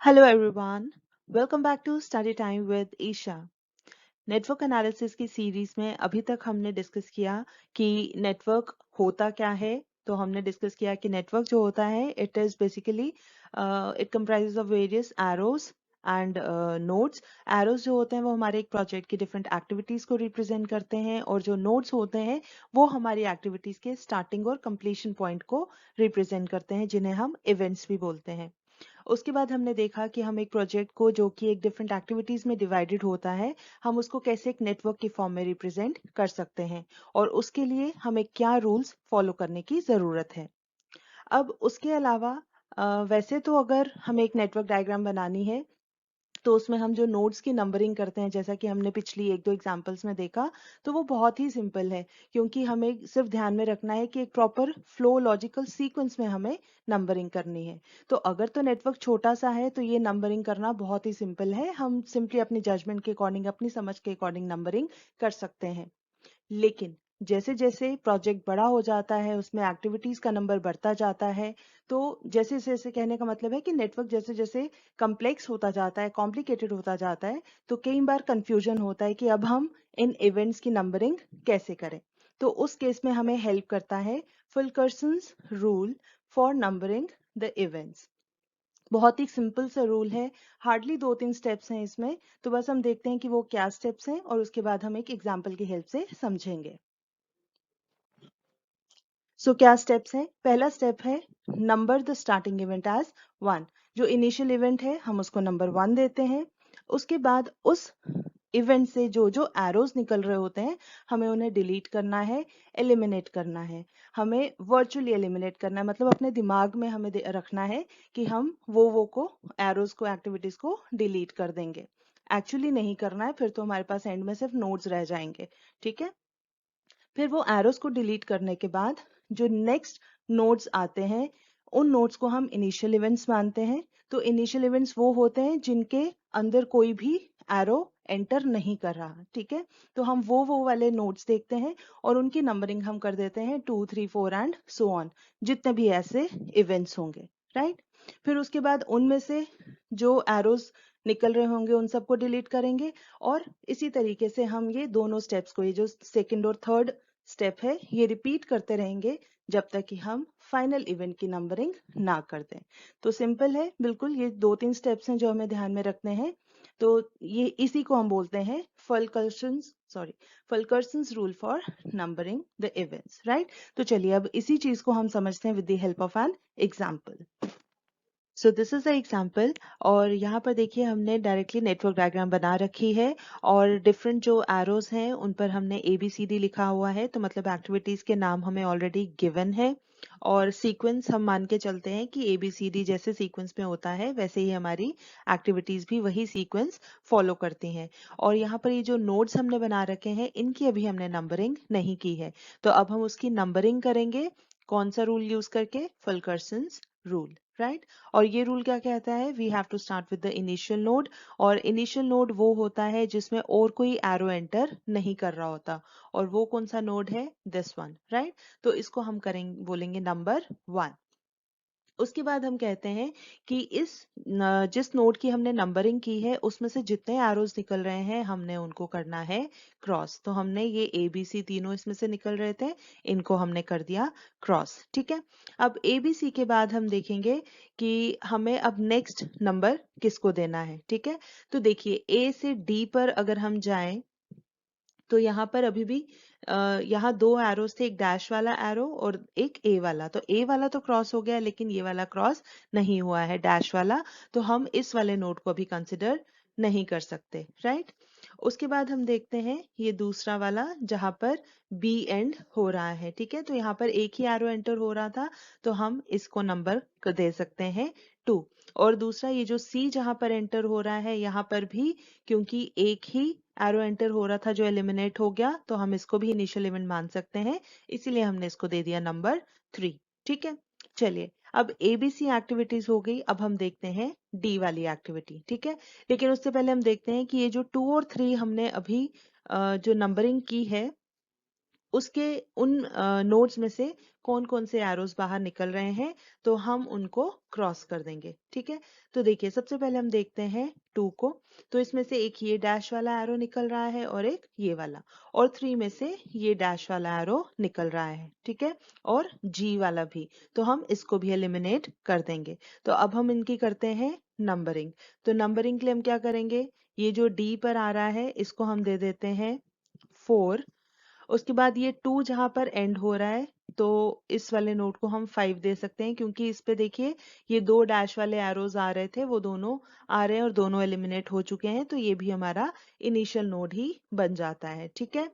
Hello everyone, welcome back to Study Time with Isha. Network analysis की series में अभी तक हमने डिस्कस किया कि नेटवर्क होता क्या है। तो हमने डिस्कस किया कि नेटवर्क जो होता है it is basically it comprises of various arrows end nodes. Arrows जो होते हैं वो हमारे एक प्रोजेक्ट की डिफरेंट एक्टिविटीज को रिप्रेजेंट करते हैं और जो नोड्स होते हैं वो हमारी एक्टिविटीज के स्टार्टिंग और कंप्लीशन पॉइंट को रिप्रेजेंट करते हैं, जिन्हें हम इवेंट्स भी बोलते हैं। उसके बाद हमने देखा कि हम एक प्रोजेक्ट को जो कि एक डिफरेंट एक्टिविटीज में डिवाइडेड होता है, हम उसको कैसे एक नेटवर्क की फॉर्म में रिप्रेजेंट कर सकते हैं और उसके लिए हमें क्या रूल्स फॉलो करने की जरूरत है। अब उसके अलावा वैसे तो अगर हमें एक नेटवर्क डायग्राम बनानी है तो उसमें हम जो नोड्स की नंबरिंग करते हैं, जैसा कि हमने पिछली एक दो एग्जांपल्स में देखा, तो वो बहुत ही सिंपल है, क्योंकि हमें सिर्फ ध्यान में रखना है कि एक प्रॉपर फ्लो लॉजिकल सीक्वेंस में हमें नंबरिंग करनी है। तो अगर तो नेटवर्क छोटा सा है तो ये नंबरिंग करना बहुत ही सिंपल है, हम सिंपली अपनी जजमेंट के अकॉर्डिंग, अपनी समझ के अकॉर्डिंग नंबरिंग कर सकते हैं। लेकिन जैसे जैसे प्रोजेक्ट बड़ा हो जाता है, उसमें एक्टिविटीज का नंबर बढ़ता जाता है, तो जैसे जैसे कहने का मतलब है कि नेटवर्क जैसे जैसे कॉम्प्लेक्स होता जाता है, कॉम्प्लिकेटेड होता जाता है, तो कई बार कंफ्यूजन होता है कि अब हम इन इवेंट्स की नंबरिंग कैसे करें। तो उस केस में हमें हेल्प करता है Fulkerson's rule for numbering the events. बहुत ही सिंपल सा रूल है, हार्डली 2-3 स्टेप्स हैं इसमें। तो बस हम देखते हैं कि वो क्या स्टेप्स हैं और उसके बाद हम एक एग्जांपल की हेल्प से समझेंगे। सो क्या स्टेप्स हैं? पहला स्टेप है number the starting event as 1। जो इनिशियल इवेंट है हम उसको नंबर 1 देते हैं। उसके बाद उस इवेंट से जो जो एरोज निकल रहे होते हैं, हमें उन्हें डिलीट करना है, एलिमिनेट करना है। हमें वर्चुअली एलिमिनेट करना है, मतलब अपने दिमाग में हमें रखना है कि हम वो को एरोज को, एक्टिविटीज को डिलीट कर देंगे। एक्चुअली नहीं करना है, फिर तो हमारे पास एंड में सिर्फ नोड्स रह जाएंगे। ठीक है, फिर वो एरोज को डिलीट करने के बाद जो नेक्स्ट नोड्स आते हैं, उन नोड्स को हम इनिशियल इवेंट्स मानते हैं। तो इनिशियल इवेंट्स वो होते हैं जिनके अंदर कोई भी एरो एंटर नहीं कर रहा। ठीक है, तो हम वो वाले नोड्स देखते हैं और उनकी नंबरिंग हम कर देते हैं 2, 3, 4 एंड सो ऑन, जितने भी ऐसे इवेंट्स होंगे। राइट, फिर उसके बाद उनमें से जो एरोज निकल रहे होंगे उन सबको डिलीट करेंगे। और इसी तरीके से हम ये दोनों स्टेप्स को, ये जो सेकंड और थर्ड स्टेप है, ये रिपीट करते रहेंगे जब तक कि हम फाइनल इवेंट की नंबरिंग ना कर दें। तो सिंपल है बिल्कुल, ये 2-3 स्टेप्स हैं जो हमें ध्यान में रखने हैं। तो ये इसी को हम बोलते हैं Fulkerson's rule for numbering the events. Right, तो चलिए अब इसी चीज को हम समझते हैं with the help of an example. So this is a example, और यहाँ पर देखिए हमने डायरेक्टली नेटवर्क डायग्राम बना रखी है और डिफरेंट जो एरोज हैं उन पर हमने ABCD लिखा हुआ है। तो मतलब एक्टिविटीज के नाम हमें ऑलरेडी गिवन है और सीक्वेंस हम मान के चलते हैं कि ABCD जैसे सीक्वेंस में होता है वैसे ही हमारी एक्टिविटीज भी वही सीक्वेंस फॉलो करती हैं। और यहाँ पर ये जो नोड्स हमने बना रखे हैं इनकी अभी हमने नंबरिंग नहीं की है, तो अब हम उसकी नंबरिंग करेंगे। कौन सा रूल यूज करके? फुलकर्सन्स रूल। राइट, और ये रूल क्या कहता है? We have to start with the initial node, और इनिशियल नोड वो होता है जिसमें और कोई एरो एंटर नहीं कर रहा होता, और वो कौन सा नोड है? This one. राइट, तो इसको हम करेंगे, बोलेंगे नंबर 1। उसके बाद हम कहते हैं कि जिस नोड की हमने नंबरिंग की है उसमें से जितने एरोज निकल रहे हैं हमने उनको करना है क्रॉस। तो हमने ये ABC तीनों इसमें से निकल रहे थे, इनको हमने कर दिया क्रॉस। ठीक है, अब ABC के बाद हम देखेंगे कि हमें अब नेक्स्ट नंबर किसको देना है। ठीक है, तो देखिए A से D पर अगर हम जाएं तो यहाँ पर अभी भी यहाँ दो एरोस थे, एक डैश वाला एरो और एक ए वाला। तो ए वाला तो क्रॉस हो गया, लेकिन ये वाला क्रॉस नहीं हुआ है, डैश वाला। तो हम इस वाले नोड को अभी कंसिडर नहीं कर सकते। राइट, उसके बाद हम देखते हैं ये दूसरा वाला जहां पर बी एंड हो रहा है। ठीक है, तो यहाँ पर एक ही एरो एंटर हो रहा था, तो हम इसको नंबर दे सकते हैं 2। और दूसरा ये जो सी जहां पर एंटर हो रहा है, यहाँ पर भी क्योंकि एक ही एरो एंटर हो रहा था जो एलिमिनेट हो गया, तो हम इसको भी इनिशियल इवेंट मान सकते हैं, इसीलिए हमने इसको दे दिया नंबर 3। ठीक है, चलिए अब ABC एक्टिविटीज हो गई, अब हम देखते हैं D वाली एक्टिविटी। ठीक है, लेकिन उससे पहले हम देखते हैं कि ये जो 2 और 3 हमने अभी जो नंबरिंग की है उसके उन नोड्स में से कौन कौन से एरोज बाहर निकल रहे हैं तो हम उनको क्रॉस कर देंगे। ठीक है, तो देखिए सबसे पहले हम देखते हैं 2 को। तो इसमें से एक ये डैश वाला एरो निकल रहा है और एक ये वाला, और 3 में से ये डैश वाला एरो निकल रहा है। ठीक है, और जी वाला भी, तो हम इसको भी एलिमिनेट कर देंगे। तो अब हम इनकी करते हैं नंबरिंग। तो नंबरिंग के लिए हम क्या करेंगे, ये जो डी पर आ रहा है इसको हम दे देते हैं 4। उसके बाद ये 2 जहां पर एंड हो रहा है तो इस वाले नोट को हम 5 दे सकते हैं, क्योंकि इस पे देखिए ये 2 डैश वाले एरोज आ रहे थे, वो दोनों आ रहे हैं और दोनों एलिमिनेट हो चुके हैं, तो ये भी हमारा इनिशियल नोड ही बन जाता है। ठीक है,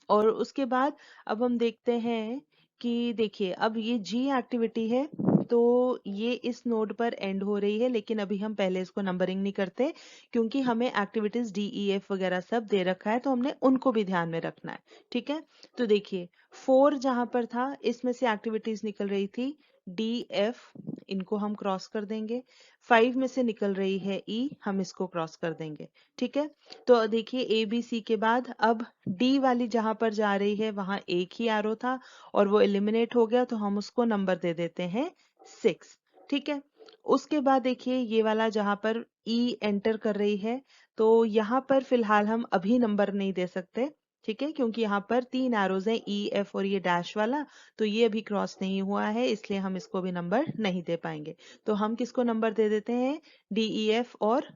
और उसके बाद अब हम देखते हैं कि देखिए अब ये जी एक्टिविटी है, तो ये इस नोड पर एंड हो रही है, लेकिन अभी हम पहले इसको नंबरिंग नहीं करते क्योंकि हमें एक्टिविटीज डी ई एफ वगैरह सब दे रखा है, तो हमने उनको भी ध्यान में रखना है। ठीक है, तो देखिए 4 जहां पर था इसमें से एक्टिविटीज निकल रही थी डी एफ, इनको हम क्रॉस कर देंगे। 5 में से निकल रही है ई, हम इसको क्रॉस कर देंगे। ठीक है, तो देखिए ए बी सी के बाद अब डी वाली जहां पर जा रही है वहां एक ही एरो था और वो एलिमिनेट हो गया, तो हम उसको नंबर दे देते हैं 6। ठीक है, उसके बाद देखिए ये वाला जहां पर ई एंटर कर रही है, तो यहाँ पर फिलहाल हम अभी नंबर नहीं दे सकते। ठीक है, क्योंकि यहाँ पर 3 एरोज हैं ई एफ और ये डैश वाला, तो ये अभी क्रॉस नहीं हुआ है, इसलिए हम इसको भी नंबर नहीं दे पाएंगे। तो हम किसको नंबर दे देते हैं, डी ई एफ, और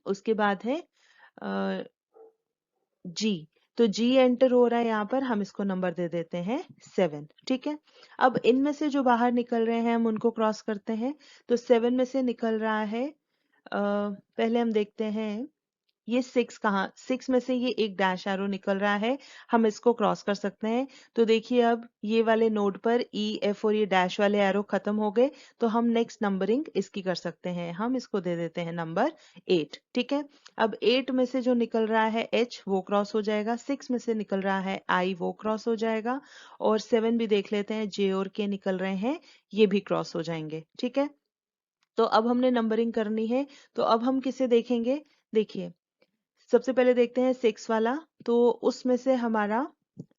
उसके बाद है जी। तो जी एंटर हो रहा है यहाँ पर, हम इसको नंबर दे देते हैं 7। ठीक है, अब इनमें से जो बाहर निकल रहे हैं हम उनको क्रॉस करते हैं। तो 7 में से निकल रहा है पहले हम देखते हैं ये 6 कहाँ, 6 में से ये एक डैश एरो निकल रहा है, हम इसको क्रॉस कर सकते हैं। तो देखिए अब ये वाले नोड पर ई एफ और ये डैश वाले एरो खत्म हो गए, तो हम नेक्स्ट नंबरिंग इसकी कर सकते हैं, हम इसको दे देते हैं नंबर 8। ठीक है, अब 8 में से जो निकल रहा है एच वो क्रॉस हो जाएगा, 6 में से निकल रहा है आई वो क्रॉस हो जाएगा, और 7 भी देख लेते हैं, जे और के निकल रहे हैं, ये भी क्रॉस हो जाएंगे। ठीक है, तो अब हमने नंबरिंग करनी है, तो अब हम किसे देखेंगे, देखिए सबसे पहले देखते हैं 6 वाला, तो उसमें से हमारा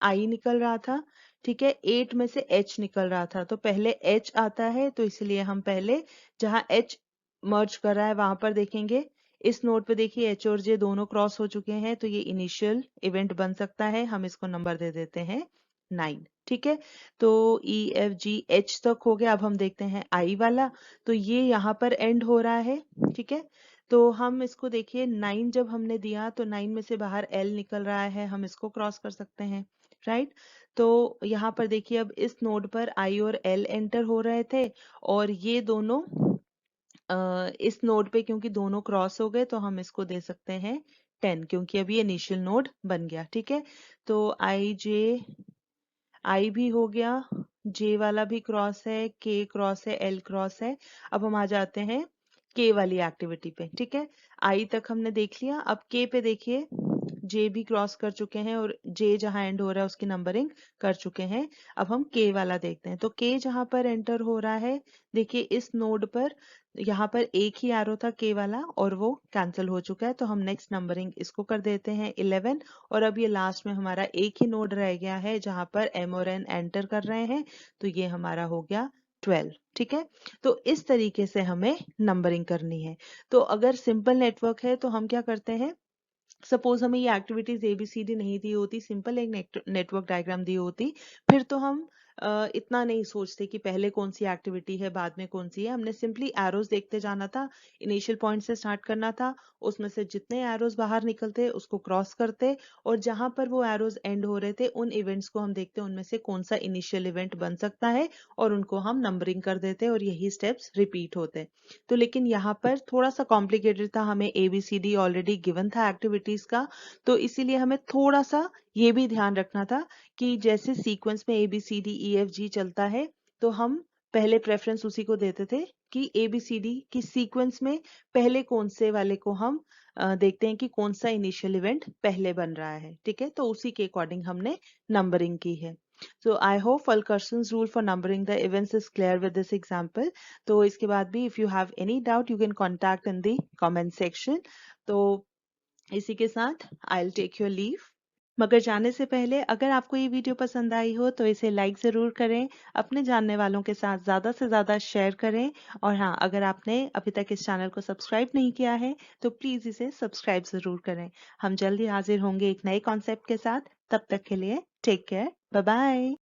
आई निकल रहा था। ठीक है, 8 में से एच निकल रहा था, तो पहले एच आता है, तो इसलिए हम पहले जहां एच मर्ज कर रहा है वहां पर देखेंगे। इस नोड पे देखिए एच और जे दोनों क्रॉस हो चुके हैं, तो ये इनिशियल इवेंट बन सकता है, हम इसको नंबर दे देते हैं 9। ठीक है, तो ई एफ जी एच तक हो गया, अब हम देखते हैं आई वाला, तो ये यहाँ पर एंड हो रहा है। ठीक है, तो हम इसको देखिए 9 जब हमने दिया तो 9 में से बाहर एल निकल रहा है, हम इसको क्रॉस कर सकते हैं, राइट। तो यहाँ पर देखिए अब इस नोड पर आई और एल एंटर हो रहे थे, और ये दोनों इस नोड पे क्योंकि दोनों क्रॉस हो गए, तो हम इसको दे सकते हैं 10, क्योंकि अभी इनिशियल नोड बन गया। ठीक है, तो आई जे, आई भी हो गया, जे वाला भी क्रॉस है, के क्रॉस है, एल क्रॉस है। अब हम आ जाते हैं के वाली एक्टिविटी पे। ठीक है, आई तक हमने देख लिया, अब के पे देखिए जे भी क्रॉस कर चुके हैं और जे जहां एंड हो रहा है उसकी नंबरिंग कर चुके हैं। अब हम के वाला देखते हैं, तो के जहां पर एंटर हो रहा है, देखिए इस नोड पर यहाँ पर एक ही एरो था के वाला और वो कैंसिल हो चुका है, तो हम नेक्स्ट नंबरिंग इसको कर देते हैं 11। और अब ये लास्ट में हमारा एक ही नोड रह गया है जहां पर एम और एन एंटर कर रहे हैं, तो ये हमारा हो गया 12। ठीक है, तो इस तरीके से हमें नंबरिंग करनी है। तो अगर सिंपल नेटवर्क है तो हम क्या करते हैं, सपोज हमें ये एक्टिविटीज एबीसीडी नहीं दी होती, सिंपल एक नेटवर्क डायग्राम दी होती, फिर तो हम इतना नहीं सोचते कि पहले कौन सी एक्टिविटी है बाद में कौन सी है, हमने सिंपली एरोज देखते जाना था, इनिशियल पॉइंट से स्टार्ट करना था, उसमें से जितने एरोज बाहर निकलते उसको क्रॉस करते, और जहां पर वो एरोज एंड हो रहे थे उन इवेंट्स को हम देखते उनमें से कौन सा इनिशियल इवेंट बन सकता है, और उनको हम नंबरिंग कर देते और यही स्टेप्स रिपीट होते। तो लेकिन यहाँ पर थोड़ा सा कॉम्प्लिकेटेड था, हमें एबीसीडी ऑलरेडी गिवन था एक्टिविटीज का, तो इसीलिए हमें थोड़ा सा ये भी ध्यान रखना था कि जैसे सीक्वेंस में एबीसीडी ई एफ जी चलता है, तो हम पहले प्रेफरेंस उसी को देते थे कि एबीसीडी की सीक्वेंस में पहले कौन से वाले को हम देखते हैं कि कौन सा इनिशियल इवेंट पहले बन रहा है। ठीक है, तो उसी के अकॉर्डिंग हमने नंबरिंग की है। So I hope Fulkerson's rule for numbering the events is clear with this example. तो इसके बाद भी if you have any doubt you can contact in the comment section. तो इसी के साथ I'll take your leave. मगर जाने से पहले अगर आपको ये वीडियो पसंद आई हो तो इसे लाइक ज़रूर करें, अपने जानने वालों के साथ ज़्यादा से ज़्यादा शेयर करें और हाँ, अगर आपने अभी तक इस चैनल को सब्सक्राइब नहीं किया है तो प्लीज़ इसे सब्सक्राइब ज़रूर करें। हम जल्दी हाजिर होंगे एक नए कॉन्सेप्ट के साथ, तब तक के लिए टेक केयर, बाय बाय।